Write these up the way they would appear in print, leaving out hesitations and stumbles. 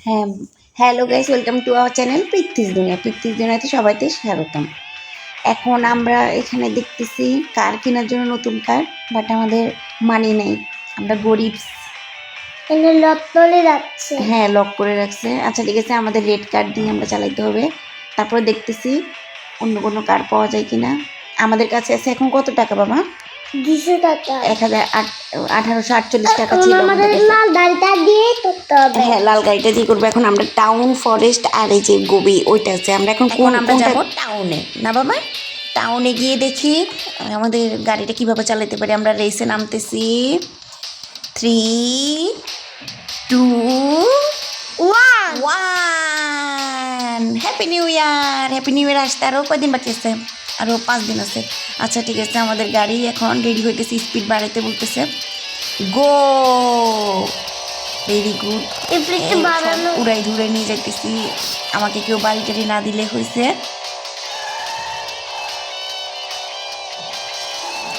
হ্যাঁ, hello guys, welcome to our channel Prithvi's Duniya. Prithvi's দুনিয়াতে সবাইকে স্বাগতম। এখন আমরা এখানে দেখতেছি কার কেনার জন্য নতুন কার, বাট আমাদের মানি নেই, আমরা গরিব। এখানে লক করে রাখছে। হ্যাঁ, লক করে রাখছে। আচ্ছা ঠিক আছে, আমাদের রেড কার্ড দিয়ে আমরা চালাইতে হবে। তারপরে দেখতেছি অন্য কোনো কার পাওয়া যায় কিনা। আমাদের কাছে আছে এখন কত টাকা বাবা? 200 টাকা। 1848 টাকা ছিল আমাদের লাল গাড়িটা দিয়ে করতে হবে। হ্যাঁ, লাল গাড়িটা দিয়ে করবো। এখন আমরা টাউন ফরেস্ট আর এই যে গোবি ওইটা আছে, আমরা এখন আমরা যাবো টাউনে না বাবা। টাউনে গিয়ে দেখি আমাদের গাড়িটা কিভাবে চালাতে পারি। আমরা রেসে নামতেছি। 3, 2, 1। Happy new year. Happy new year আসতে আরও কয়দিন বাকি আছে? আরও 5 দিন আছে। আচ্ছা ঠিক আছে, আমাদের গাড়ি এখন রেডি হইতেছে, স্পিড বাড়াইতে বলতেছে। গো, ভেরি গুড। উড়াই ধুড়ে নিয়ে যাইতেছি। আমাকে কেউ বাড়ি টাড়ি না দিলে হয়েছে।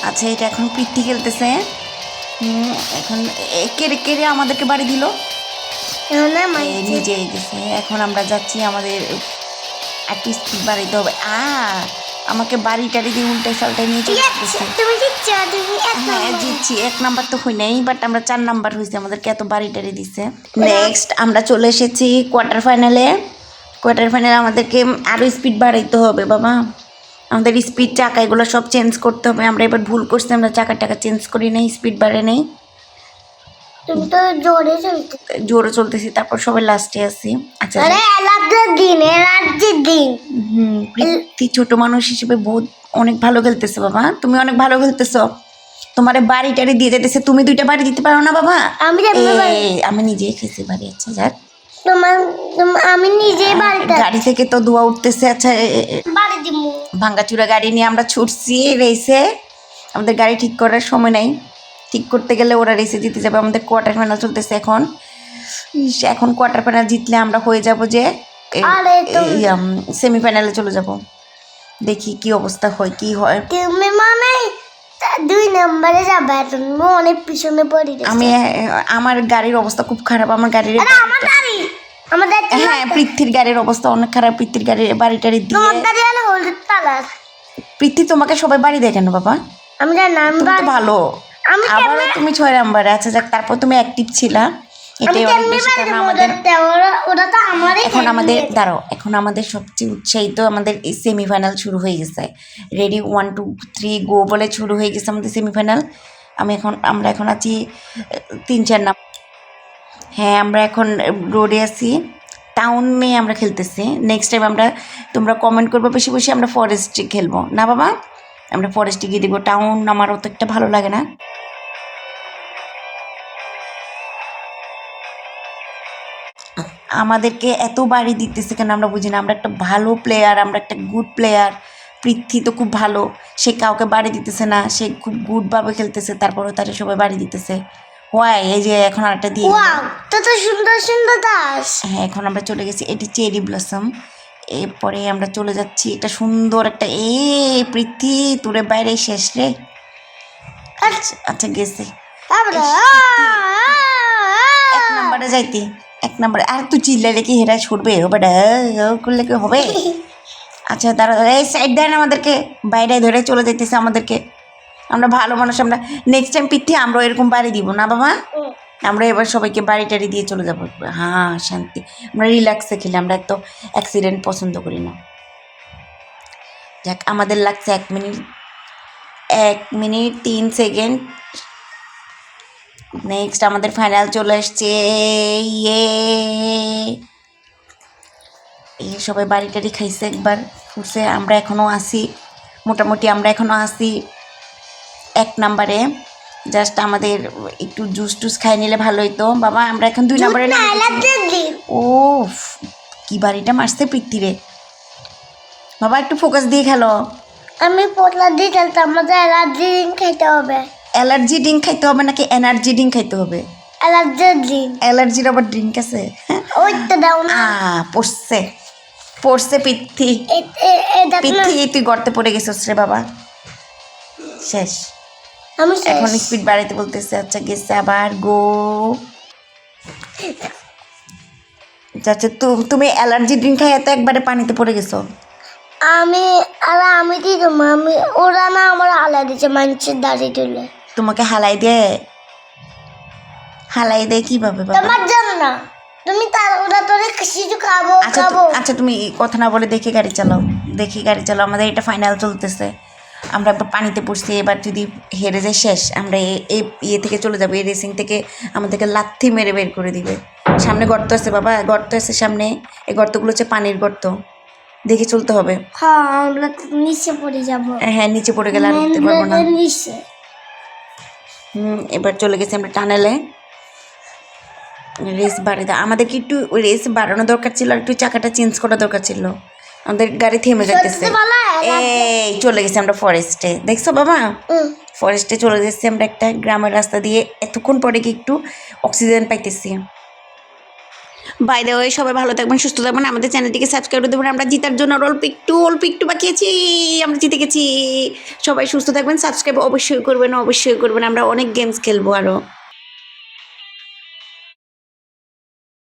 আচ্ছা, এটা এখন পিঠি খেলতেছে। এখন কেড়ে কেড়ে আমাদেরকে বাড়ি দিল, নিজে গেছে। এখন আমরা যাচ্ছি, আমাদের একটু স্পিড বাড়াইতে হবে। আমাকে বাড়ি টাড়ি দিয়ে উল্টে সাল্টাই নিয়ে চলে আসতেছে। হ্যাঁ, জিতছি। 1 নাম্বার তো হই নাই, বাট আমরা 4 নাম্বার হয়েছি। আমাদেরকে এত বাড়ি টাড়ি দিচ্ছে। নেক্সট আমরা চলে এসেছি কোয়ার্টার ফাইনালে। কোয়ার্টার ফাইনালে আমাদেরকে আরও স্পিড বাড়াইতে হবে বাবা। আমাদের স্পিড চাকা এগুলো সব চেঞ্জ করতে হবে। আমরা এবার ভুল করছি, আমরা চাকা টাকা চেঞ্জ করি নাই, স্পিড বাড়ে নেই। তুমি তো জোরে চলতেছি, তারপর সবাই লাস্টে আছি। আচ্ছা, প্রীতি ছোট মানুষ হিসেবে অনেক ভালো খেলতেছে বাবা। তুমি অনেক ভালো খেলতেছো। তোমার বাড়ি টাড়ি দিয়ে যেতেছে, তুমি 2টা বাড়ি দিতে পারো না বাবা? আমি নিজেই খেয়েছি বাড়ি। আচ্ছা যাক, আমি নিজেই গাড়ি থেকে তো ধোয়া উঠতেছে। আচ্ছা, ভাঙ্গাচুরা গাড়ি নিয়ে আমরা ছুটছি রেসে। আমাদের গাড়ি ঠিক করার সময় নাই, ঠিক করতে গেলে ওরা রেসে জিতে যাবে। আমাদের কোয়ার্টার ফাইনাল চলতেছে এখন। এখন কোয়ার্টার ফাইনাল জিতলে আমরা হয়ে যাব যে সেমিফাইনালে চলে যাব। দেখি কি অবস্থা হয়, কি হয়। তুমি মানে 2 নম্বরে যাবে, তুমি অনেক পিছনে পড়ে গেছো। আমার গাড়ির অবস্থা খুব খারাপ। আমার গাড়ির হ্যাঁ, পৃথ্বীর গাড়ির অবস্থা অনেক খারাপ। পৃথ্বীর গাড়ির বাড়ি টাড়ি দিয়ে পৃথ্বী, তোমাকে সবাই বাড়ি দেয় কেন বাবা? আমি ভালো, আবার তুমি 6 নাম্বারে। আচ্ছা যাক, তারপর তুমি অ্যাক্টিভ ছিলা, এটাই অনেক বেশি। কারণ আমাদের এখন আমাদের সবচেয়ে উৎসাহিত, আমাদের সেমিফাইনাল শুরু হয়ে গেছে। রেডি 1, 2, 3 গো বলে শুরু হয়ে গেছে আমাদের সেমিফাইনাল। আমরা এখন আছি 3, 4 নাম্বার। হ্যাঁ, আমরা এখন রোডে আছি, টাউনে আমরা খেলতেছি। নেক্সট টাইম তোমরা কমেন্ট করবো বেশি বেশি, আমরা ফরেস্টে খেলবো না বাবা। আমরা ফরেস্টে গিয়ে দেবো। টাউন আমার অত একটা ভালো লাগে না। আমাদেরকে এত বাড়ি দিতেছে কেন আমরা বুঝি না। আমরা একটা ভালো প্লেয়ার, আমরা একটা গুড প্লেয়ার। পৃথ্বী তো খুব ভালো, সে কাউকে বাড়ি দিতেছে না, সে খুব গুডভাবে খেলতেছে, তারপরেও তারা সবাই বাড়ি দিতেছে। এই যে এখন আরেকটা দিয়ে সুন্দর সুন্দর দাস। হ্যাঁ, এখন আমরা চলে গেছি, এটি চেরি ব্লসম। এরপরে আমরা চলে যাচ্ছি একটা সুন্দর একটা পৃথ্বী তোরে বাইরে শেষ রে। আচ্ছা গেছে 1 নাম্বারে যাইতে। 1 নাম্বারে আর তুই চিল্লাইলে কি হেরা ছুটবে? করলে কি হবে? আচ্ছা তারা এই সাইড দেন, আমাদেরকে বাইরে ধরে চলে যেতেছে আমাদেরকে। আমরা ভালো মানুষ, আমরা নেক্সট টাইম পৃথ্বী আমরা এরকম বাড়ি দিব না বাবা। আমরা এবার সবাইকে বাড়ি টাড়ি দিয়ে চলে যাবো। হ্যাঁ, শান্তি। আমরা রিল্যাক্সে খেলি, আমরা তো অ্যাক্সিডেন্ট পছন্দ করি না। যাক, আমাদের লাগছে 1 মিনিট 3 সেকেন্ড। নেক্সট আমাদের ফাইনাল চলে আসছে। সবাই বাড়ি টাড়ি খাইছে, একবার ফুটছে। আমরা এখনও আসি, মোটামুটি আমরা এখনও আসি 1 নাম্বারে। জাস্ট আমাদের একটু জুস টুস খাই নিলে ভালো হইতো বাবা। আমরা এখন 2 নাম্বারে। ও কি বাড়িটা মারছে পৃথ্বী রে বাবা, একটু ফোকাস দিয়ে খেলো। আমি পোটলা দিয়ে খেলতাম। আমাদের অ্যালার্জি ড্রিঙ্ক খাইতে হবে। অ্যালার্জি ড্রিঙ্ক খাইতে হবে নাকি এনার্জি ড্রিঙ্ক খাইতে হবে? অ্যালার্জির আবার ড্রিঙ্ক আছে? ওইটা দাও না। পড়ছে পৃথ্বী। তুই গর্তে পড়ে গেছিস রে বাবা, শেষ। এখন স্পিড বাড়াইতে বলতেছে। আচ্ছা গেছে, আবার গো। আচ্ছা তুমি অ্যালার্জি ড্রিঙ্ক খাই এত একবারে পানিতে পড়ে গেছো। আমি কি দেবো ওরা না আমার আলা দিচ্ছে মানুষের দাড়ি তুলে তোমাকে হালাই দেয় কিভাবে বাবা? তোমার জন্য না তুমি তার ওরা তোরে কিছু খাবো আচ্ছা খাবো আচ্ছা তুমি কথা না বলে দেখে গাড়ি চালাও আমাদের এটা ফাইনাল চলতেছে। আমরা একবার পানিতে পড়ছি, এবার যদি হেরে যাই শেষ। আমরা এই ইয়ে থেকে চলে যাবো, এই রেসিং থেকে আমাদেরকে লাথি মেরে বের করে দিবে। সামনে গর্ত আছে বাবা, গর্ত আছে সামনে, এই গর্তগুলো হচ্ছে পানির গর্ত, দেখে চলতে হবে। হ্যাঁ আমরা তো নিচে পড়ে যাবো হ্যাঁ নিচে পড়ে গেলে আর উঠতে পারবো না। নিচে এবার চলে গেছি আমরা টানেলে। রেস বাড়িয়ে আমাদেরকে একটু রেস বাড়ানো দরকার ছিল, আর একটু চাকাটা চেঞ্জ করা দরকার ছিল। আমাদের গাড়ি থেমে যাইতেছে। এই চলে গেছি আমরা ফরেস্টে, দেখছো বাবা? ফরেস্টে চলে গেছি আমরা একটা গ্রামের রাস্তা দিয়ে। এতক্ষণ পরে কি একটু অক্সিজেন পাইতেছি। বাই দ্য ওয়ে, সবাই ভালো থাকবেন, সুস্থ থাকবেন, আমাদের চ্যানেলটিকে সাবস্ক্রাইব করে দেবেন। আমরা জিতার জন্য আর অল্প একটু বাকিয়েছি, আমরা জিতে গেছি। সবাই সুস্থ থাকবেন, সাবস্ক্রাইব অবশ্যই করবেন। আমরা অনেক গেমস খেলবো আরও।